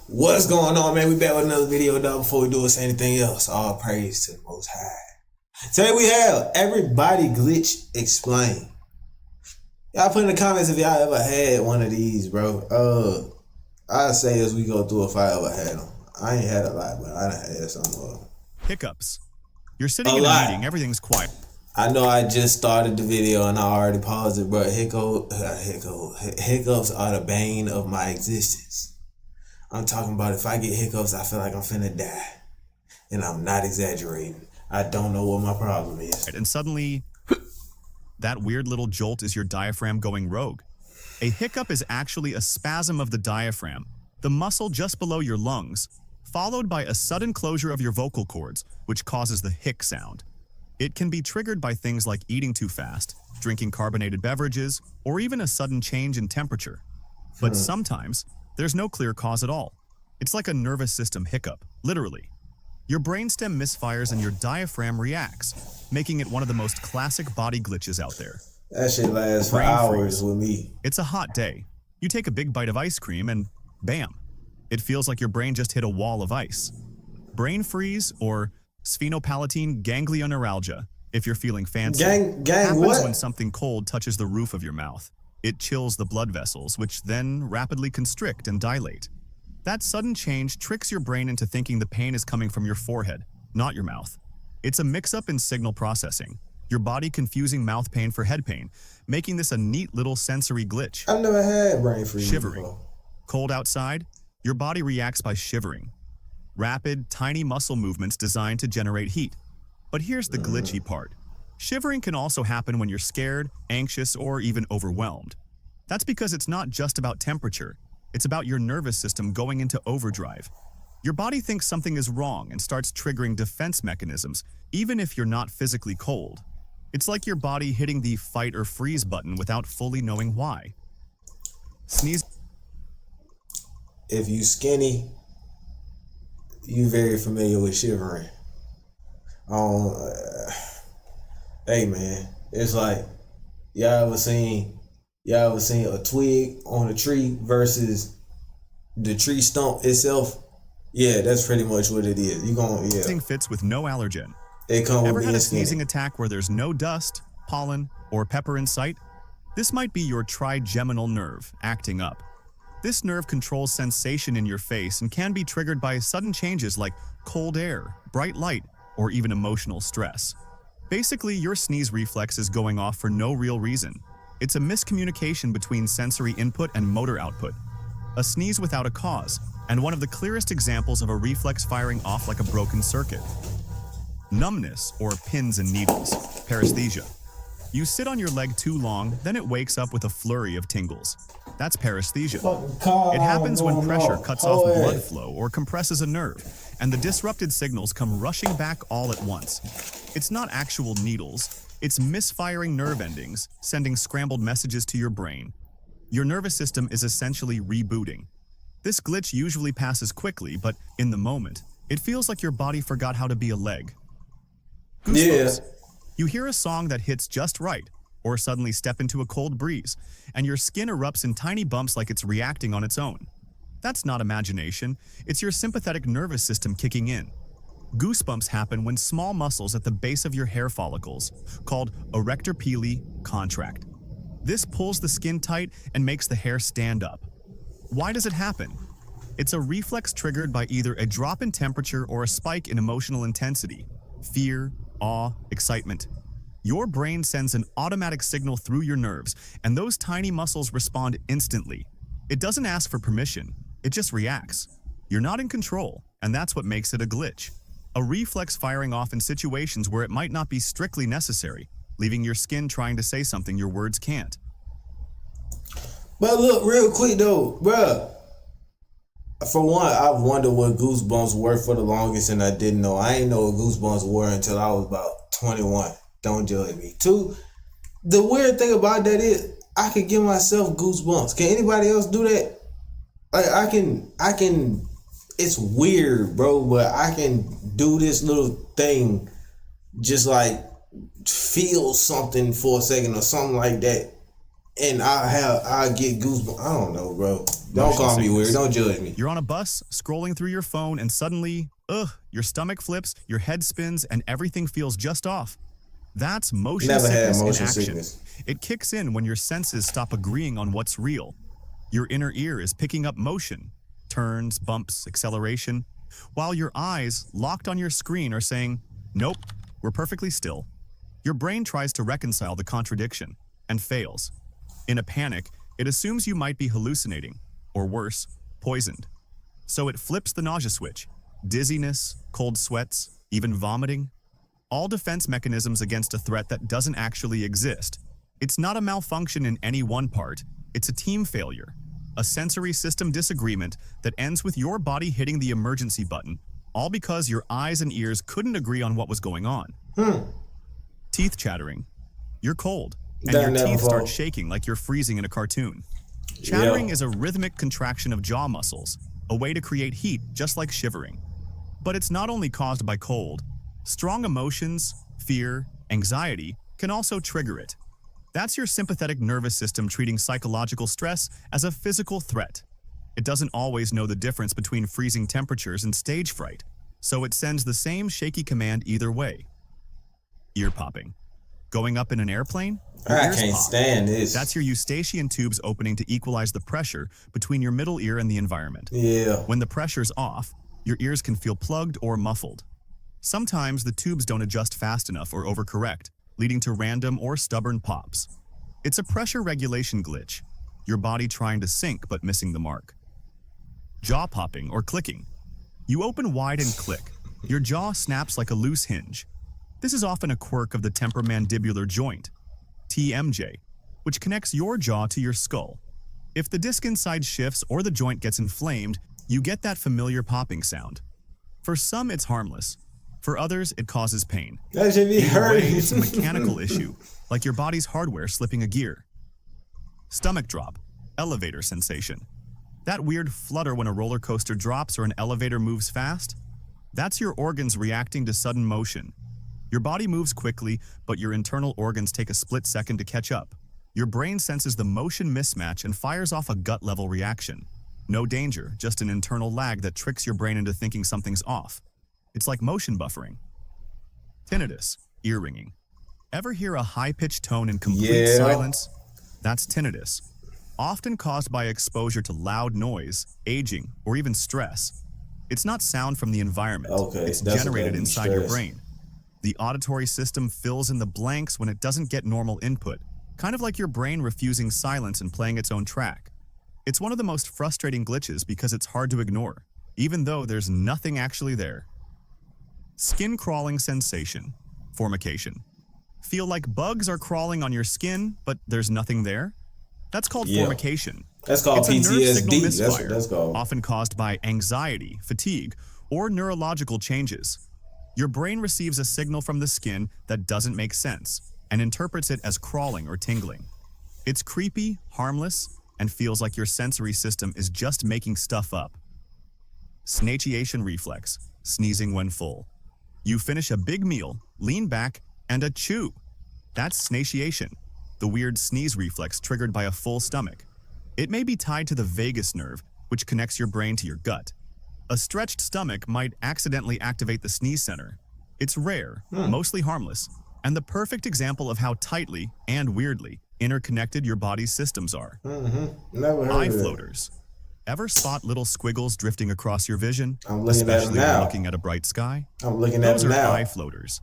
What's going on, man? We back with another video, dog. Before we do us anything else, all praise to the Most High. Today we have Everybody Glitch Explained. Y'all put in the comments if y'all ever had one of these, bro. I'd say as we go through if I ever had them. I ain't had a lot, but I done had some of them. Hiccups. You're sitting in a meeting, everything's quiet. I know I just started the video and I already paused it, but hiccups are the bane of my existence. I'm talking about if I get hiccups, I feel like I'm finna die. And I'm not exaggerating. I don't know what my problem is. And suddenly, that weird little jolt is your diaphragm going rogue. A hiccup is actually a spasm of the diaphragm, the muscle just below your lungs, followed by a sudden closure of your vocal cords, which causes the hic sound. It can be triggered by things like eating too fast, drinking carbonated beverages, or even a sudden change in temperature. But sometimes, there's no clear cause at all. It's like a nervous system hiccup, literally. Your brainstem misfires and your diaphragm reacts, making it one of the most classic body glitches out there. That shit lasts for hours with me. It's a hot day. You take a big bite of ice cream and bam, it feels like your brain just hit a wall of ice. Brain freeze, or sphenopalatine ganglioneuralgia, if you're feeling fancy, happens when something cold touches the roof of your mouth. It chills the blood vessels, which then rapidly constrict and dilate. That sudden change tricks your brain into thinking the pain is coming from your forehead, not your mouth. It's a mix-up in signal processing, your body confusing mouth pain for head pain, making this a neat little sensory glitch. I've never had brain freeze Shivering. before. Cold outside, your body reacts by shivering. Rapid, tiny muscle movements designed to generate heat. But here's the glitchy part. Shivering can also happen when you're scared, anxious, or even overwhelmed. That's because it's not just about temperature. It's about your nervous system going into overdrive. Your body thinks something is wrong and starts triggering defense mechanisms, even if you're not physically cold. It's like your body hitting the fight or freeze button without fully knowing why. Sneeze. If you skinny, you very familiar with shivering. Hey man, it's like y'all ever seen a twig on a tree versus the tree stump itself? Yeah, that's pretty much what it is. Sneezing fits with no allergen. It comes Ever with had a skinny. sneezing attack where there's no dust, pollen, or pepper in sight? This might be your trigeminal nerve acting up. This nerve controls sensation in your face and can be triggered by sudden changes like cold air, bright light, or even emotional stress. Basically, your sneeze reflex is going off for no real reason. It's a miscommunication between sensory input and motor output. A sneeze without a cause, and one of the clearest examples of a reflex firing off like a broken circuit. Numbness, or pins and needles, paresthesia. You sit on your leg too long, then it wakes up with a flurry of tingles. That's paresthesia. It happens when pressure cuts off blood flow or compresses a nerve, and the disrupted signals come rushing back all at once. It's not actual needles, it's misfiring nerve endings, sending scrambled messages to your brain. Your nervous system is essentially rebooting. This glitch usually passes quickly, but in the moment, it feels like your body forgot how to be a leg. Goosebumps. Yeah. You hear a song that hits just right, or suddenly step into a cold breeze, and your skin erupts in tiny bumps like it's reacting on its own. That's not imagination, it's your sympathetic nervous system kicking in. Goosebumps happen when small muscles at the base of your hair follicles, called erector pili, contract. This pulls the skin tight and makes the hair stand up. Why does it happen? It's a reflex triggered by either a drop in temperature or a spike in emotional intensity, fear, awe, excitement. Your brain sends an automatic signal through your nerves, and those tiny muscles respond instantly. It doesn't ask for permission, it just reacts. You're not in control, and that's what makes it a glitch. A reflex firing off in situations where it might not be strictly necessary, leaving your skin trying to say something your words can't. But look, real quick though, bruh. For one, I've wondered what goosebumps were for the longest, and I didn't know. I ain't know what goosebumps were until I was about 21. Don't judge me. Two, the weird thing about that is I could give myself goosebumps. Can anybody else do that? Like I can. It's weird, bro, but I can do this little thing, just like feel something for a second or something like that. and I get goosebumps. I don't know, bro. Don't Motion call me sickness. weird. Don't judge me. You're on a bus, scrolling through your phone, and suddenly, your stomach flips, your head spins, and everything feels just off. That's motion Never had sickness in motion action. sickness. It kicks in when your senses stop agreeing on what's real. Your inner ear is picking up motion, turns, bumps, acceleration, while your eyes, locked on your screen, are saying, nope, we're perfectly still. Your brain tries to reconcile the contradiction and fails. In a panic, it assumes you might be hallucinating, or worse, poisoned. So it flips the nausea switch. Dizziness, cold sweats, even vomiting. All defense mechanisms against a threat that doesn't actually exist. It's not a malfunction in any one part, it's a team failure. A sensory system disagreement that ends with your body hitting the emergency button, all because your eyes and ears couldn't agree on what was going on. Teeth chattering. You're cold, and That your never teeth start falls. shaking like you're freezing in a cartoon. Chattering is a rhythmic contraction of jaw muscles, a way to create heat just like shivering. But it's not only caused by cold. Strong emotions, fear, anxiety can also trigger it. That's your sympathetic nervous system treating psychological stress as a physical threat. It doesn't always know the difference between freezing temperatures and stage fright, so it sends the same shaky command either way. Ear popping. Going up in an airplane? Your I ears can't pop. stand this. That's your eustachian tubes opening to equalize the pressure between your middle ear and the environment. Yeah. When the pressure's off, your ears can feel plugged or muffled. Sometimes the tubes don't adjust fast enough or overcorrect, leading to random or stubborn pops. It's a pressure regulation glitch, your body trying to sync but missing the mark. Jaw popping or clicking. You open wide and click. Your jaw snaps like a loose hinge. This is often a quirk of the temporomandibular joint, TMJ, which connects your jaw to your skull. If the disc inside shifts or the joint gets inflamed, you get that familiar popping sound. For some, it's harmless. For others, it causes pain. That should be Either way, hurting. it's a mechanical issue, like your body's hardware slipping a gear. Stomach drop, elevator sensation. That weird flutter when a roller coaster drops or an elevator moves fast? That's your organs reacting to sudden motion. Your body moves quickly, but your internal organs take a split second to catch up. Your brain senses the motion mismatch and fires off a gut-level reaction. No danger, just an internal lag that tricks your brain into thinking something's off. It's like motion buffering. Tinnitus, ear ringing. Ever hear a high-pitched tone in complete silence? That's tinnitus, often caused by exposure to loud noise, aging, or even stress. It's not sound from the environment. It's generated inside your brain. The auditory system fills in the blanks when it doesn't get normal input, kind of like your brain refusing silence and playing its own track. It's one of the most frustrating glitches because it's hard to ignore, even though there's nothing actually there. Skin crawling sensation, formication. Feel like bugs are crawling on your skin, but there's nothing there? That's called formication. That's called It's a nerve signal PTSD. misfire, That's called. often caused by anxiety, fatigue, or neurological changes. Your brain receives a signal from the skin that doesn't make sense and interprets it as crawling or tingling. It's creepy, harmless, and feels like your sensory system is just making stuff up. Snatiation reflex, sneezing when full. You finish a big meal, lean back, and achoo. That's snatiation, the weird sneeze reflex triggered by a full stomach. It may be tied to the vagus nerve, which connects your brain to your gut. A stretched stomach might accidentally activate the sneeze center. It's rare, mostly harmless, and the perfect example of how tightly and weirdly interconnected your body's systems are. Never heard Eye of it. floaters. Ever spot little squiggles drifting across your vision? I'm looking at them Especially when now. looking at a bright sky? I'm looking at Those them are now. eye floaters.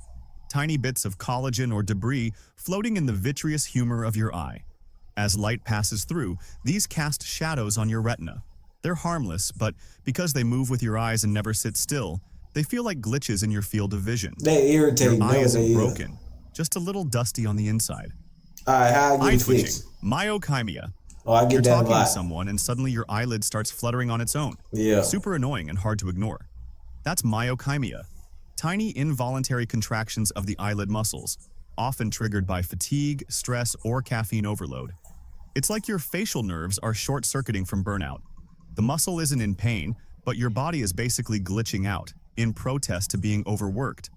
Tiny bits of collagen or debris floating in the vitreous humor of your eye. As light passes through, these cast shadows on your retina. They're harmless, but because they move with your eyes and never sit still, they feel like glitches in your field of vision. They irritate me. Your eye isn't They broken, just a little dusty on the inside. Alright, how I Eye get it twitching, fixed? myokymia. Oh, I You're get that a talking to lot. someone and suddenly your eyelid starts fluttering on its own. Yeah. Super annoying and hard to ignore. That's myokymia. Tiny involuntary contractions of the eyelid muscles, often triggered by fatigue, stress, or caffeine overload. It's like your facial nerves are short-circuiting from burnout. The muscle isn't in pain, but your body is basically glitching out, in protest to being overworked.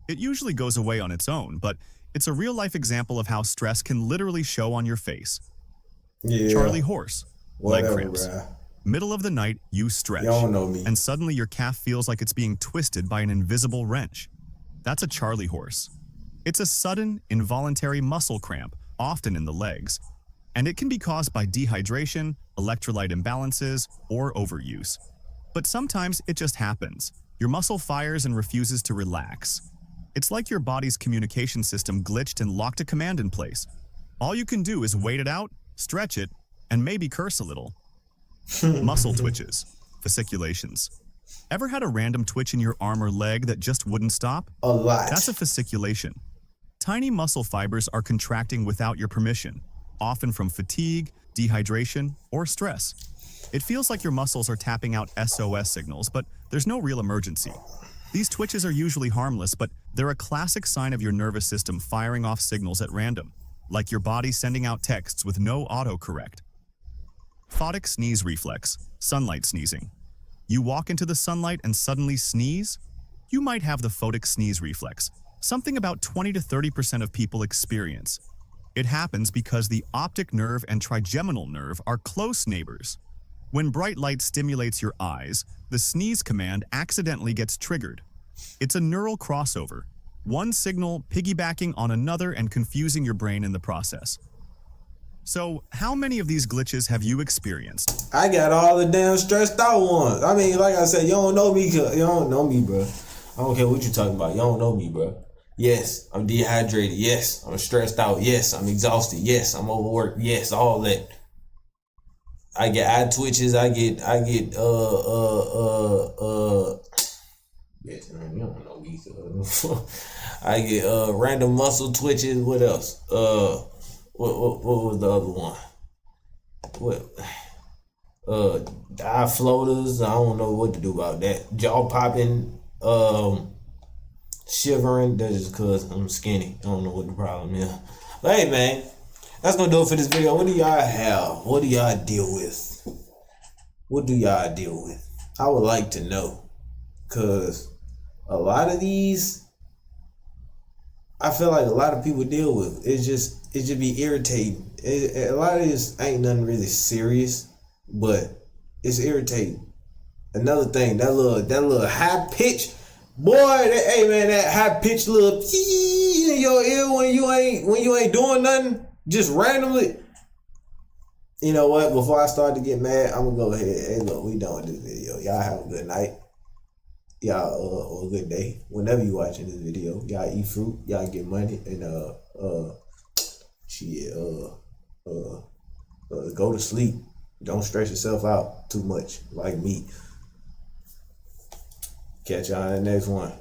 It usually goes away on its own, but it's a real-life example of how stress can literally show on your face. Yeah. Charlie horse, leg Whatever, cramps. bruh. Middle of the night, you stretch. You don't know me. And suddenly your calf feels like it's being twisted by an invisible wrench. That's a Charlie horse. It's a sudden, involuntary muscle cramp, often in the legs. And it can be caused by dehydration, electrolyte imbalances, or overuse. But sometimes it just happens. Your muscle fires and refuses to relax. It's like your body's communication system glitched and locked a command in place. All you can do is wait it out, stretch it, and maybe curse a little. Muscle twitches, fasciculations. Ever had a random twitch in your arm or leg that just wouldn't stop? A lot. That's a fasciculation. Tiny muscle fibers are contracting without your permission, often from fatigue, dehydration, or stress. It feels like your muscles are tapping out SOS signals, but there's no real emergency. These twitches are usually harmless, but they're a classic sign of your nervous system firing off signals at random, like your body sending out texts with no autocorrect. Photic sneeze reflex, sunlight sneezing. You walk into the sunlight and suddenly sneeze? You might have the photic sneeze reflex, something about 20 to 30% of people experience. It happens because the optic nerve and trigeminal nerve are close neighbors. When bright light stimulates your eyes, the sneeze command accidentally gets triggered. It's a neural crossover, one signal piggybacking on another and confusing your brain in the process. So, how many of these glitches have you experienced? I got all the damn stressed out ones. I mean, like I said, you don't know me, you don't know me, bro. I don't care what you talking about. You don't know me, bro. Yes, I'm dehydrated. Yes, I'm stressed out. Yes, I'm exhausted. Yes, I'm overworked. Yes, all that. I get eye twitches. I get yes, man, you don't know me. I get random muscle twitches. What else? What was the other one? What? Eye floaters. I don't know what to do about that. Jaw popping. Shivering. That's just cause I'm skinny. I don't know what the problem is. But hey, man, that's gonna do it for this video. What do y'all have? What do y'all deal with? What do y'all deal with? I would like to know, cause a lot of these, I feel like a lot of people deal with. It just be irritating. A lot of this ain't nothing really serious, but it's irritating. Another thing, that little high pitch, boy. Hey man, that high pitched little in your ear when you ain't doing nothing, just randomly. You know what? Before I start to get mad, I'm gonna go ahead. Hey, look, we done with this video. Y'all have a good night. Y'all or a good day. Whenever you watching this video, y'all eat fruit. Y'all get money and go to sleep. Don't stress yourself out too much like me. Catch y'all in the next one.